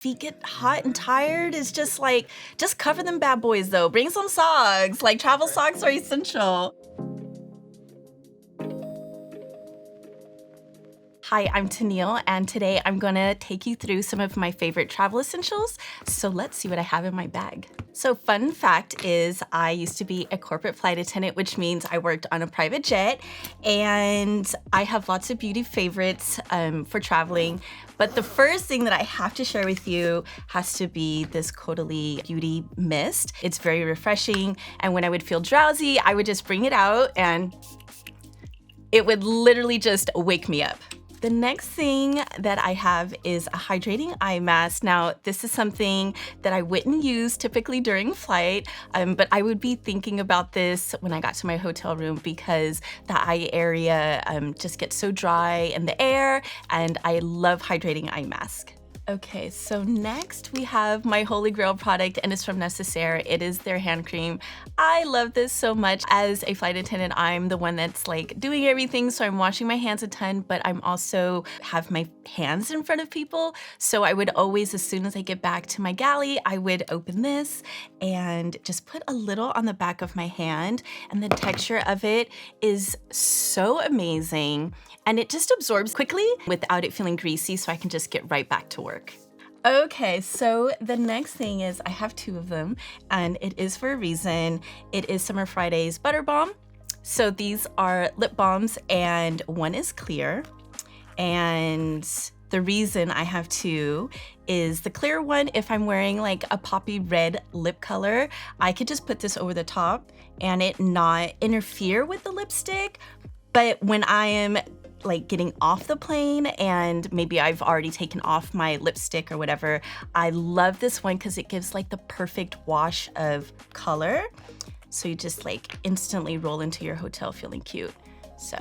feet get hot and tired, it's just like, just cover them bad boys though. Bring some socks, like travel socks are essential. Hi, I'm Tennille, and today I'm gonna take you through some of my favorite travel essentials. So let's see what I have in my bag. So fun fact is I used to be a corporate flight attendant, which means I worked on a private jet, and I have lots of beauty favorites for traveling. But the first thing that I have to share with you has to be this CAUDALIE Beauty Mist. It's very refreshing, and when I would feel drowsy, I would just bring it out and it would literally just wake me up. The next thing that I have is a hydrating eye mask. Now, this is something that I wouldn't use typically during flight, but I would be thinking about this when I got to my hotel room because the eye area just gets so dry in the air, and I love hydrating eye mask. Okay, so next we have my holy grail product, and it's from Necessaire. It is their hand cream. I love this so much. As a flight attendant, I'm the one that's like doing everything, so I'm washing my hands a ton, but I'm also have my hands in front of people. So I would always, as soon as I get back to my galley, I would open this and just put a little on the back of my hand, and the texture of it is so amazing. And it just absorbs quickly without it feeling greasy, so I can just get right back to work. Okay, so the next thing is I have two of them, and it is for a reason. It is Summer Friday's Butter Balm. So these are lip balms, and one is clear. And the reason I have two is the clear one, if I'm wearing like a poppy red lip color, I could just put this over the top and it not interfere with the lipstick. But when I am like getting off the plane and maybe I've already taken off my lipstick or whatever, I love this one because it gives like the perfect wash of color. So you just like instantly roll into your hotel feeling cute. So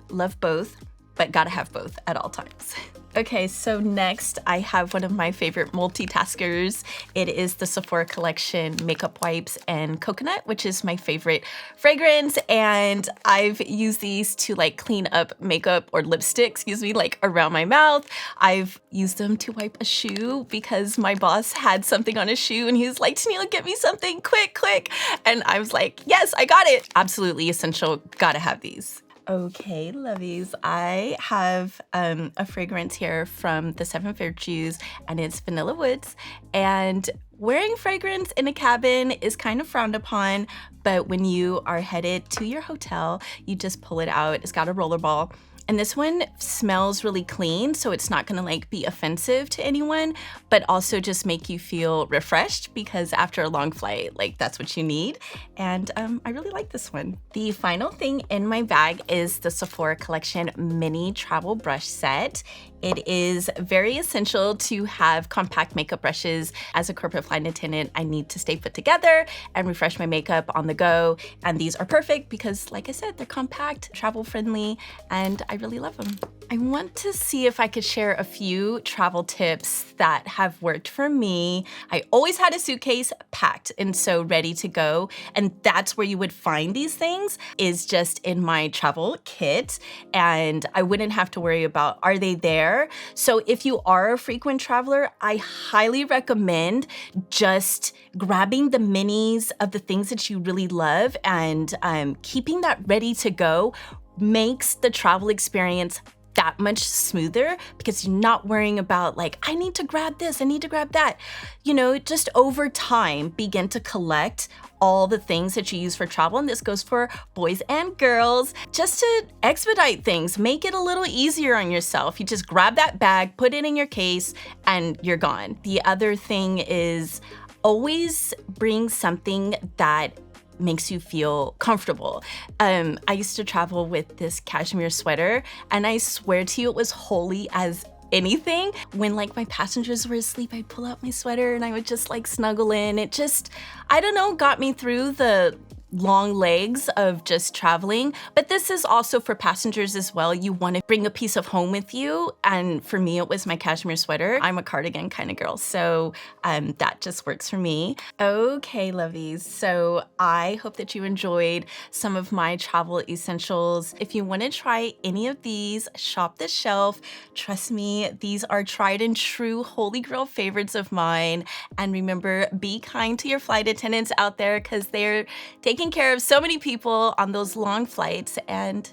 love both, but gotta have both at all times. Okay, so next I have one of my favorite multitaskers. It is the Sephora collection makeup wipes and coconut, which is my favorite fragrance. And I've used these to like clean up makeup or lipstick, excuse me, like around my mouth. I've used them to wipe a shoe because my boss had something on his shoe and he was like, Tennille, get me something quick, quick. And I was like, yes, I got it. Absolutely essential, gotta have these. Okay, lovies, I have a fragrance here from the 7 Virtues, and it's Vanilla Woods. And wearing fragrance in a cabin is kind of frowned upon, but when you are headed to your hotel, you just pull it out. It's got a roller ball. And this one smells really clean, so it's not gonna like be offensive to anyone, but also just make you feel refreshed because after a long flight, like that's what you need. And I really like this one. The final thing in my bag is the Sephora collection mini travel brush set. It is very essential to have compact makeup brushes. As a corporate flight attendant, I need to stay put together and refresh my makeup on the go. And these are perfect because, like I said, they're compact, travel friendly, and I really love them. I want to see if I could share a few travel tips that have worked for me. I always had a suitcase packed and so ready to go. And that's where you would find these things, is just in my travel kit. And I wouldn't have to worry about, are they there? So if you are a frequent traveler, I highly recommend just grabbing the minis of the things that you really love and keeping that ready to go makes the travel experience that much smoother because you're not worrying about like, I need to grab this, I need to grab that. You know, just over time, begin to collect all the things that you use for travel. And this goes for boys and girls, just to expedite things, make it a little easier on yourself. You just grab that bag, put it in your case, and you're gone. The other thing is always bring something that makes you feel comfortable. I used to travel with this cashmere sweater, and I swear to you, it was holy as anything. When like my passengers were asleep, I'd pull out my sweater and I would just like snuggle in. It just, I don't know, got me through the long legs of just traveling, but this is also for passengers as well. You want to bring a piece of home with you, and for me it was my cashmere sweater. I'm a cardigan kind of girl, so that just works for me. Okay, lovies, so I hope that you enjoyed some of my travel essentials. If you want to try any of these, shop the shelf. Trust me, these are tried and true holy grail favorites of mine. And remember, be kind to your flight attendants out there, because they're taking care of so many people on those long flights. And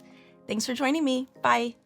thanks for joining me. Bye.